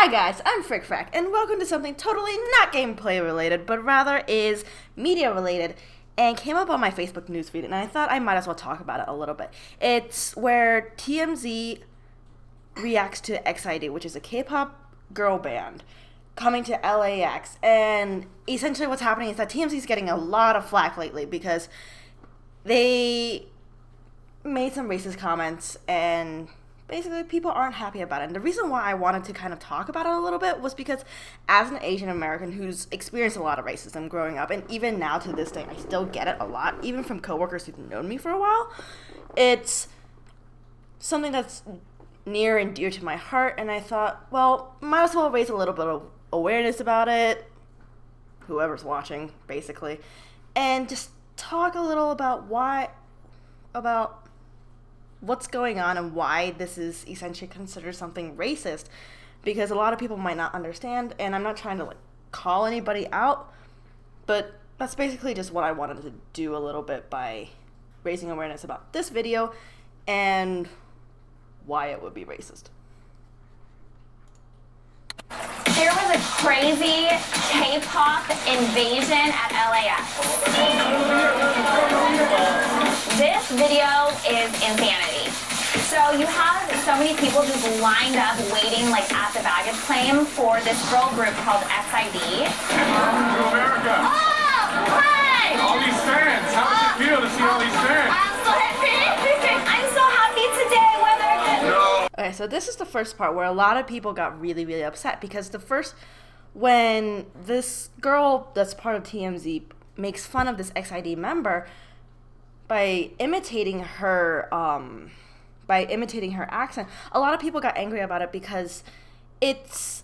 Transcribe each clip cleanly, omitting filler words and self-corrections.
Hi guys, I'm Frick Frack, and welcome to something totally not gameplay related, but rather is media related, and came up on my Facebook newsfeed, and I thought I might as well talk about it a little bit. It's where TMZ reacts to XID, which is a K-pop girl band coming to LAX, and essentially what's happening is that TMZ is getting a lot of flack lately because they made some racist comments, and basically people aren't happy about it. And the reason why I wanted to kind of talk about it a little bit was because as an Asian American who's experienced a lot of racism growing up, and even now to this day I still get it a lot, even from coworkers who've known me for a while, it's something that's near and dear to my heart, and I thought, well, might as well raise a little bit of awareness about it, whoever's watching basically, and just talk a little about what's going on and why this is essentially considered something racist, because a lot of people might not understand, and I'm not trying to call anybody out, but that's basically just what I wanted to do a little bit by raising awareness about this video and why it would be racist. There was a crazy K-pop invasion at LAX. This video is insanity. So you have so many people just lined up waiting at the baggage claim for this girl group called XID. Welcome to America. Oh, hi! All these fans. How does it feel to see all these fans? I'm so happy. I'm so happy today. Weather. No. Okay, so this is the first part where a lot of people got really, really upset, because when this girl that's part of TMZ makes fun of this XID member by imitating her accent, a lot of people got angry about it, because this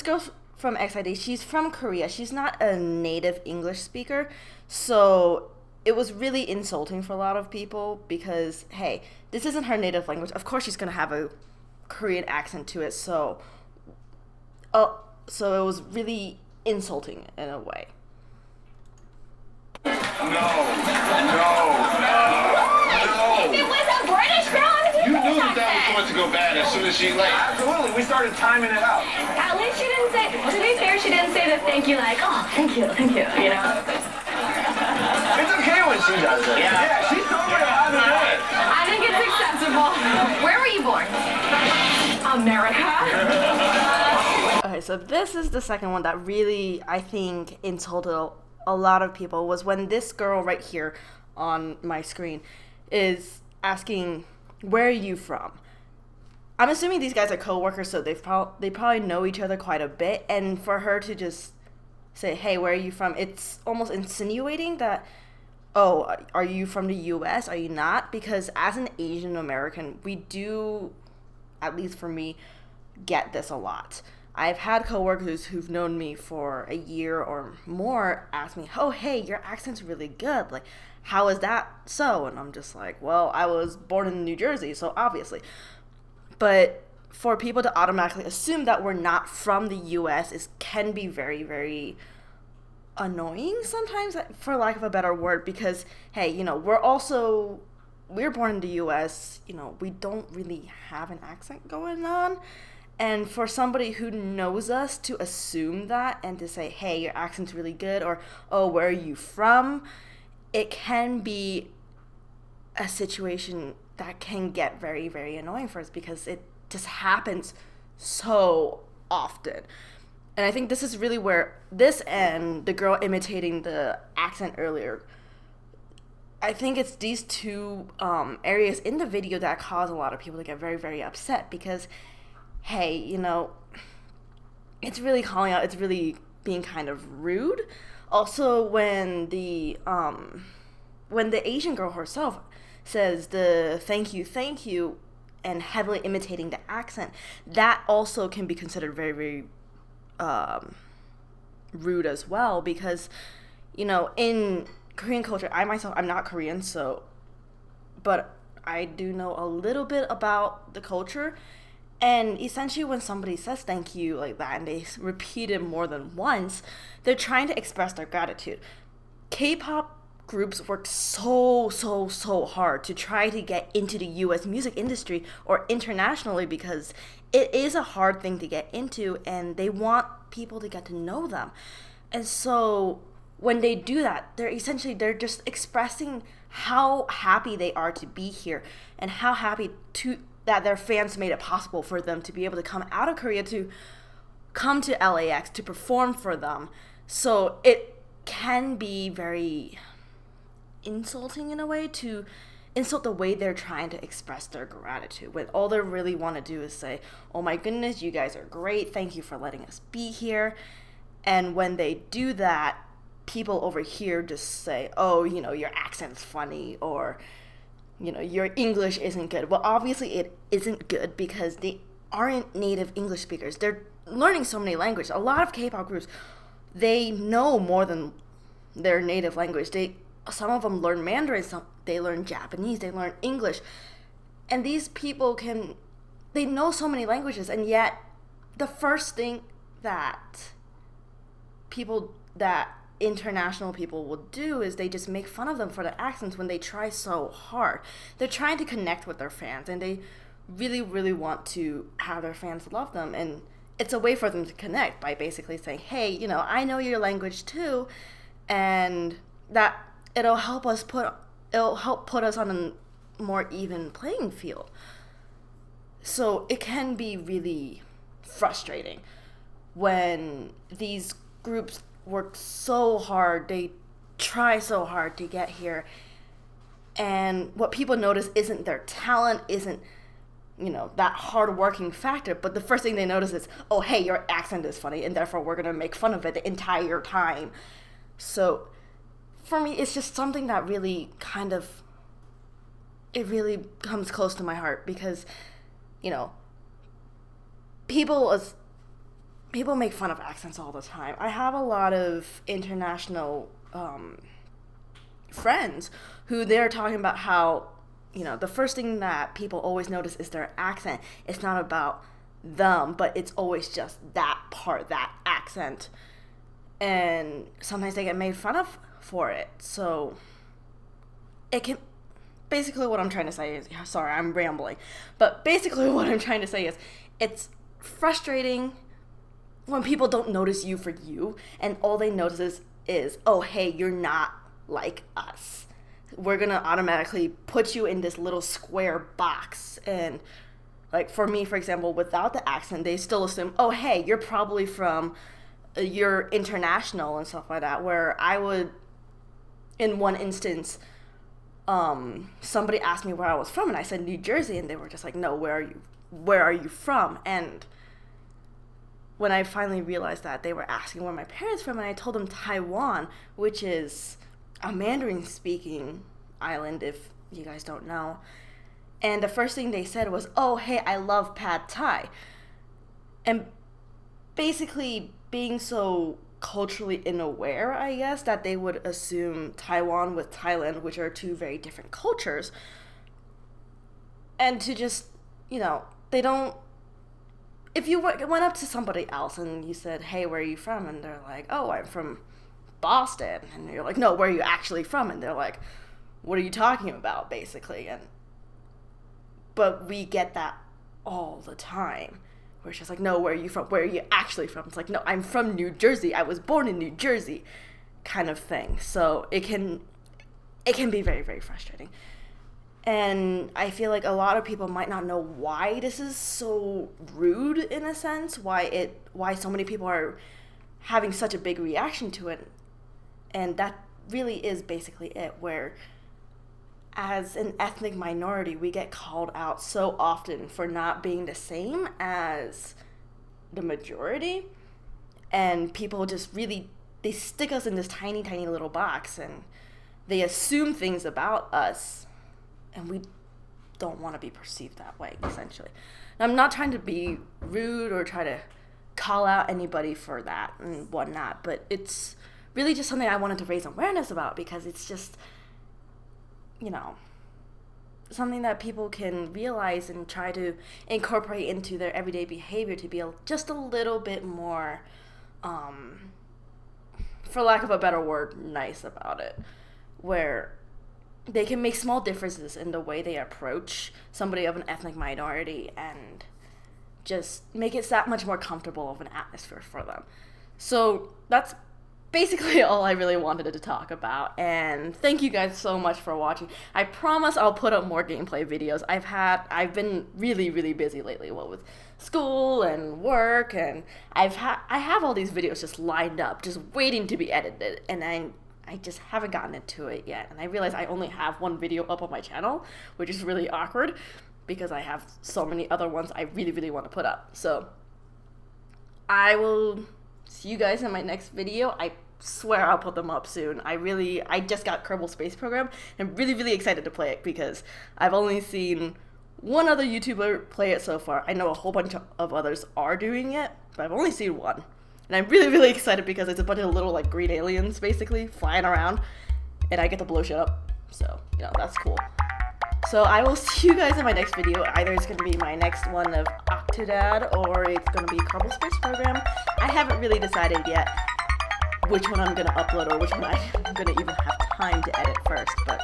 girl from XID, she's from Korea. She's not a native English speaker, so it was really insulting for a lot of people, because, hey, this isn't her native language. Of course she's going to have a Korean accent to it, so it was really insulting in a way. No. If it was a British girl, You knew that was going to go bad as soon as she Absolutely. We started timing it out. At least she didn't say, to be fair, she didn't say the thank you thank you, you know? It's okay when she does it. Yeah, she's totally allowed to do it. I think it's acceptable. Where were you born? America. Okay, so this is the second one that really, I think, insulted a lot of people, was when this girl right here on my screen is asking, where are you from? I'm assuming these guys are co-workers, so they probably know each other quite a bit, and for her to just say, hey, where are you from? It's almost insinuating that, oh, are you from the US? Are you not? Because as an Asian American, we do, at least for me, get this a lot. I've had coworkers who've known me for a year or more ask me, oh, hey, your accent's really good. How is that so? And I'm just like, well, I was born in New Jersey, so obviously. But for people to automatically assume that we're not from the US can be very, very annoying sometimes, for lack of a better word, because, hey, we're born in the US, we don't really have an accent going on. And for somebody who knows us to assume that and to say, hey, your accent's really good, or, oh, where are you from? It can be a situation that can get very, very annoying for us, because it just happens so often. And I think this is really where this and the girl imitating the accent earlier, I think it's these two areas in the video that cause a lot of people to get very, very upset, because, hey, it's really calling out, it's really being kind of rude. Also, when the Asian girl herself says the thank you, and heavily imitating the accent, that also can be considered very, very rude as well, because, in Korean culture, I'm not Korean, but I do know a little bit about the culture. And essentially when somebody says thank you like that and they repeat it more than once, they're trying to express their gratitude. K-pop groups work so hard to try to get into the US music industry or internationally, because it is a hard thing to get into, and they want people to get to know them. And so when they do that, they're just expressing how happy they are to be here, and how happy that their fans made it possible for them to be able to come out of Korea to come to LAX to perform for them. So it can be very insulting in a way to insult the way they're trying to express their gratitude, when all they really want to do is say, oh my goodness, you guys are great, thank you for letting us be here. And when they do that, people over here just say, oh, your accent's funny, or your English isn't good. Well, obviously it isn't good because they aren't native English speakers. They're learning so many languages. A lot of K-pop groups, they know more than their native language. Some of them learn Mandarin, they learn Japanese, they learn English. And these people they know so many languages, and yet the first thing that international people will do is they just make fun of them for their accents when they try so hard. They're trying to connect with their fans, and they really, really want to have their fans love them. And it's a way for them to connect by basically saying, hey, I know your language too, and that it'll help put us on a more even playing field. So it can be really frustrating when these groups work so hard, they try so hard to get here, and what people notice isn't their talent, isn't that hard-working factor, but the first thing they notice is, oh, hey, your accent is funny, and therefore we're gonna make fun of it the entire time. So for me, it's just something that really it really comes close to my heart, because people make fun of accents all the time. I have a lot of international friends who they're talking about how, the first thing that people always notice is their accent. It's not about them, but it's always just that part, that accent. And sometimes they get made fun of for it. So basically what I'm trying to say is, sorry, I'm rambling, but basically what I'm trying to say is, it's frustrating when people don't notice you for you, and all they notice is, oh, hey, you're not like us. We're going to automatically put you in this little square box. And like for me, for example, without the accent, they still assume, oh, hey, you're probably you're international and stuff like that, where I would, in one instance, somebody asked me where I was from, and I said New Jersey, and they were just like, no, where are you from? And when I finally realized that, they were asking where my parents from, and I told them Taiwan, which is a Mandarin-speaking island, if you guys don't know. And the first thing they said was, oh, hey, I love pad thai. And basically being so culturally unaware, I guess, that they would assume Taiwan with Thailand, which are two very different cultures. And to just, they don't... If you went up to somebody else and you said, hey, where are you from? And they're like, oh, I'm from Boston. And you're like, no, where are you actually from? And they're like, what are you talking about, basically? But we get that all the time. Where it's just like, no, where are you from? Where are you actually from? It's like, no, I'm from New Jersey. I was born in New Jersey, kind of thing. So it can be very, very frustrating. And I feel like a lot of people might not know why this is so rude, in a sense, why so many people are having such a big reaction to it. And that really is basically it, where as an ethnic minority, we get called out so often for not being the same as the majority. And people just really, they stick us in this tiny, tiny little box, and they assume things about us. And we don't want to be perceived that way, essentially. And I'm not trying to be rude or try to call out anybody for that and whatnot, but it's really just something I wanted to raise awareness about, because it's just, something that people can realize and try to incorporate into their everyday behavior to be just a little bit more, for lack of a better word, nice about it, where they can make small differences in the way they approach somebody of an ethnic minority, and just make it that much more comfortable of an atmosphere for them. So that's basically all I really wanted to talk about, and thank you guys so much for watching. I promise I'll put up more gameplay videos. I've been really busy lately, with school and work, and I have all these videos just lined up, just waiting to be edited, and I just haven't gotten into it yet. And I realize I only have one video up on my channel, which is really awkward because I have so many other ones I really want to put up. So I will see you guys in my next video. I swear I'll put them up soon. I just got Kerbal Space Program. I'm really excited to play it because I've only seen one other YouTuber play it so far. I know a whole bunch of others are doing it, but I've only seen one. And I'm really excited because it's a bunch of little like green aliens basically flying around, and I get to blow shit up. So, you know, that's cool. So I will see you guys in my next video. Either it's going to be my next one of Octodad, or it's going to be Kerbal Space Program. I haven't really decided yet which one I'm going to upload or which one I'm going to even have time to edit first. But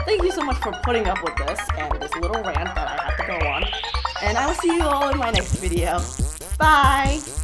thank you so much for putting up with this and this little rant that I have to go on. And I will see you all in my next video. Bye!